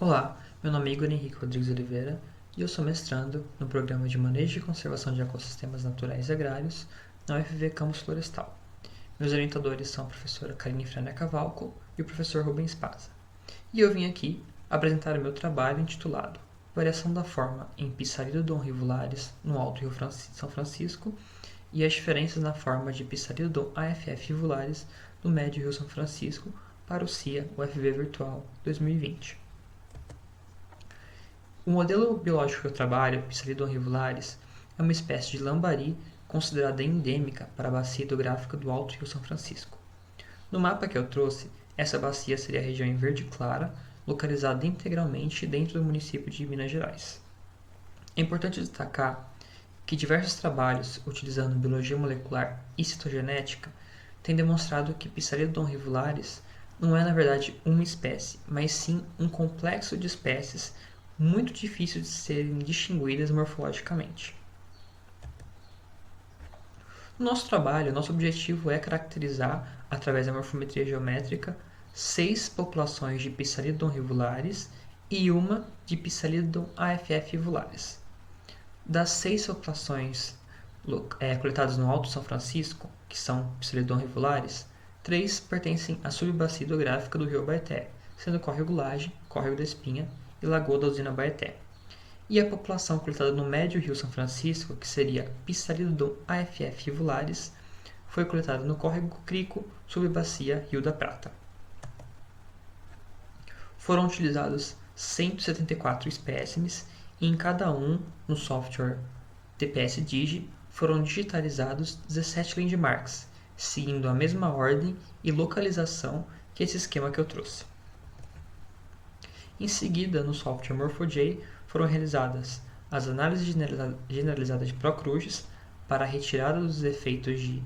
Olá, meu nome é Igor Henrique Rodrigues Oliveira e eu sou mestrando no Programa de Manejo e Conservação de Ecossistemas Naturais e Agrários na UFV Campus Florestal. Meus orientadores são a professora Karine Frana Cavalco e o professor Rubens Paza. E eu vim aqui apresentar o meu trabalho intitulado Variação da forma em Pissarido Dom Rivularis no Alto Rio São Francisco e as diferenças na forma de Pissarido Dom AFF Rivularis no Médio Rio São Francisco para o CIA UFV Virtual 2020. O modelo biológico que eu trabalho, Psalidon rivularis, é uma espécie de lambari considerada endêmica para a bacia hidrográfica do Alto Rio São Francisco. No mapa que eu trouxe, essa bacia seria a região em verde clara, localizada integralmente dentro do município de Minas Gerais. É importante destacar que diversos trabalhos utilizando biologia molecular e citogenética têm demonstrado que Psalidon rivularis não é na verdade uma espécie, mas sim um complexo de espécies muito difícil de serem distinguidas morfologicamente. No nosso trabalho, nosso objetivo é caracterizar, através da morfometria geométrica, 6 populações de Psalidon rivularis e uma de Psalidon AFF rivularis. Das 6 populações coletadas no Alto São Francisco, que são Psalidon rivularis, 3 pertencem à subbacia hidrográfica do rio Abaeté, sendo o córrego Laje, córrego da Espinha e Lagoa da Usina Abaeté. E a população coletada no Médio Rio São Francisco, que seria Psalidon AFF rivularis, foi coletada no córrego Crico, subbacia Rio da Prata. Foram utilizados 174 espécimes e em cada um, no software TPS-Digi, foram digitalizados 17 landmarks, seguindo a mesma ordem e localização que esse esquema que eu trouxe. Em seguida, no software MorphoJ, foram realizadas as análises generalizadas de Procrustes para a retirada dos efeitos de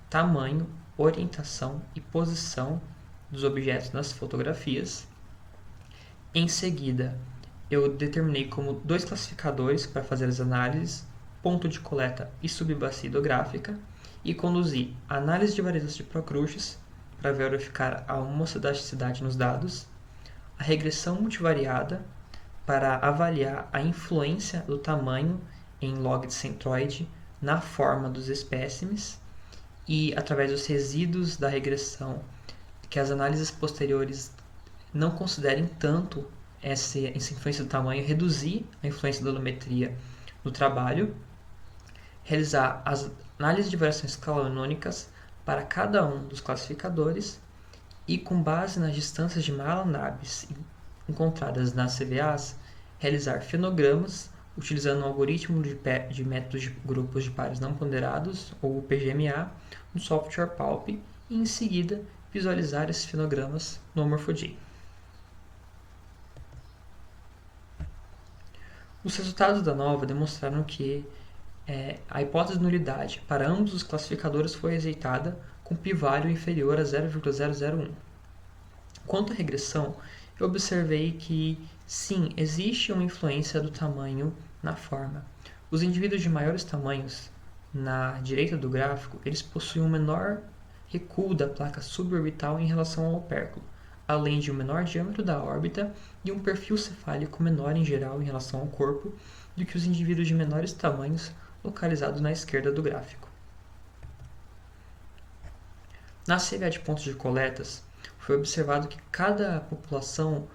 tamanho, orientação e posição dos objetos nas fotografias. Em seguida, eu determinei como 2 classificadores para fazer as análises, ponto de coleta e subbacia hidrográfica, e conduzi a análise de variância de Procrustes para verificar a homocidasticidade nos dados, a regressão multivariada para avaliar a influência do tamanho em log de centroide na forma dos espécimes e, através dos resíduos da regressão, que as análises posteriores não considerem tanto essa influência do tamanho, reduzir a influência da volumetria no trabalho, realizar as análises de variações escalonônicas para cada um dos classificadores e, com base nas distâncias de Mahalanobis encontradas nas CVAs, realizar fenogramas utilizando um algoritmo de métodos de grupos de pares não ponderados, ou PGMA, no software Pulp, e em seguida visualizar esses fenogramas no MorphoJ. Os resultados da nova demonstraram que a hipótese de nulidade para ambos os classificadores foi rejeitada com p-value inferior a 0,001. Quanto à regressão, eu observei que, sim, existe uma influência do tamanho na forma. Os indivíduos de maiores tamanhos, na direita do gráfico, eles possuem um menor recuo da placa suborbital em relação ao opérculo, além de um menor diâmetro da órbita e um perfil cefálico menor em geral em relação ao corpo do que os indivíduos de menores tamanhos localizados na esquerda do gráfico. Na CVA de pontos de coletas, foi observado que cada população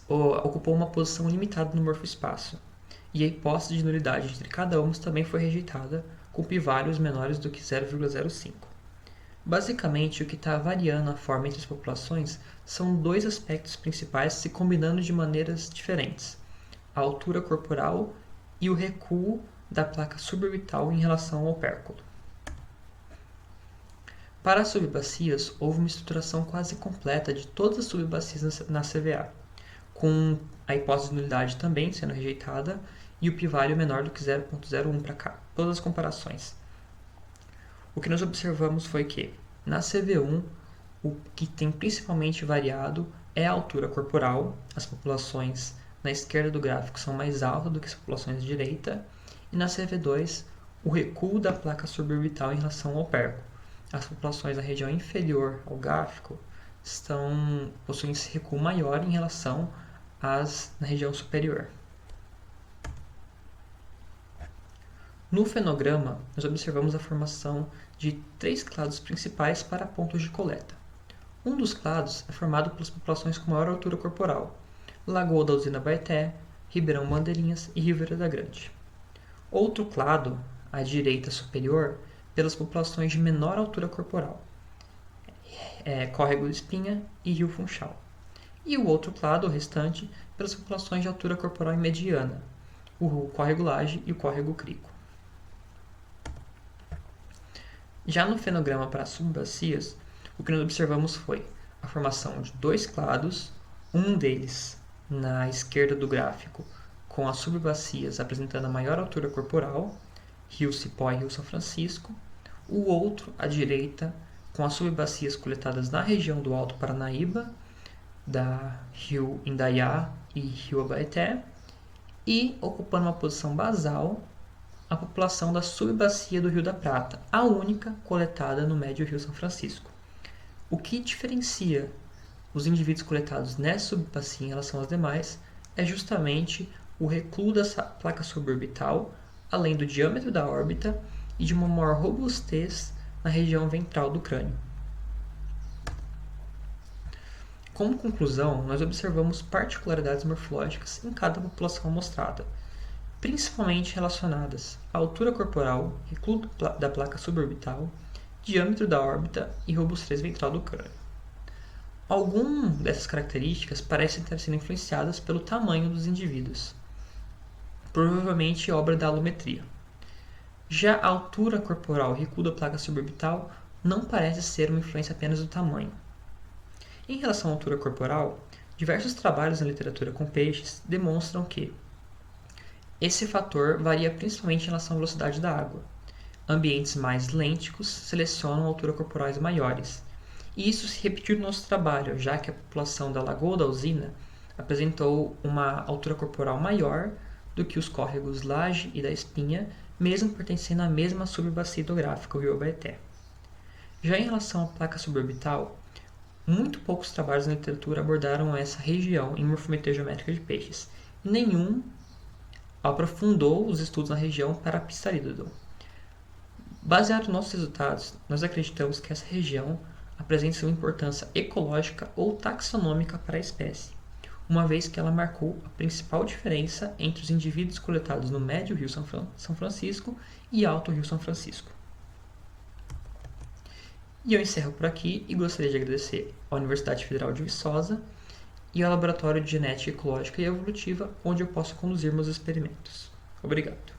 ocupou uma posição limitada no morfoespaço, e a hipótese de nulidade entre cada uma também foi rejeitada, com p-values menores do que 0,05. Basicamente, o que está variando a forma entre as populações são 2 aspectos principais se combinando de maneiras diferentes: a altura corporal e o recuo da placa suborbital em relação ao opérculo. Para as subbacias, houve uma estruturação quase completa de todas as subbacias na CVA, com a hipótese de nulidade também sendo rejeitada e o p-value menor do que 0,01 para cá, todas as comparações. O que nós observamos foi que, na CV1, o que tem principalmente variado é a altura corporal. As populações na esquerda do gráfico são mais altas do que as populações à direita, e na CV2, o recuo da placa suborbital em relação ao opérculo. As populações na região inferior ao gráfico possuem esse recuo maior em relação as na região superior. No fenograma, nós observamos a formação de 3 clados principais para pontos de coleta. Um dos clados é formado pelas populações com maior altura corporal, Lagoa da Usina Baeté, Ribeirão Bandeirinhas e Rio Vereda Grande. Outro clado, à direita superior, pelas populações de menor altura corporal, Córrego do Espinha e Rio Funchal. E o outro clado, o restante, pelas populações de altura corporal mediana, o Córrego Laje e o Córrego Crico. Já no fenograma para as subbacias, o que nós observamos foi a formação de 2 clados, um deles na esquerda do gráfico, com as subbacias apresentando a maior altura corporal, Rio Cipó e Rio São Francisco, o outro à direita, com as subbacias coletadas na região do Alto Paranaíba, da Rio Indaiá e Rio Abaeté, e ocupando uma posição basal, a população da subbacia do Rio da Prata, a única coletada no Médio Rio São Francisco. O que diferencia os indivíduos coletados nessa subbacia em relação às demais é justamente o recuo da placa suborbital, além do diâmetro da órbita e de uma maior robustez na região ventral do crânio. Como conclusão, nós observamos particularidades morfológicas em cada população amostrada, principalmente relacionadas à altura corporal, recuo da placa suborbital, diâmetro da órbita e robustez ventral do crânio. Algumas dessas características parecem ter sido influenciadas pelo tamanho dos indivíduos, provavelmente obra da alometria. Já a altura corporal e recuo da placa suborbital não parece ser uma influência apenas do tamanho. Em relação à altura corporal, diversos trabalhos na literatura com peixes demonstram que esse fator varia principalmente em relação à velocidade da água. Ambientes mais lênticos selecionam alturas corporais maiores. E isso se repetiu no nosso trabalho, já que a população da Lagoa da Usina apresentou uma altura corporal maior do que os córregos Laje e da Espinha, mesmo pertencendo à mesma subbacia hidrográfica, o Rio Abaeté. Já em relação à placa suborbital, muito poucos trabalhos na literatura abordaram essa região em morfometria geométrica de peixes, e nenhum aprofundou os estudos na região para Pistarídodon. Baseado nos nossos resultados, nós acreditamos que essa região apresenta uma importância ecológica ou taxonômica para a espécie, uma vez que ela marcou a principal diferença entre os indivíduos coletados no Médio Rio São Francisco e Alto Rio São Francisco. E eu encerro por aqui e gostaria de agradecer à Universidade Federal de Viçosa e ao Laboratório de Genética Ecológica e Evolutiva, onde eu posso conduzir meus experimentos. Obrigado.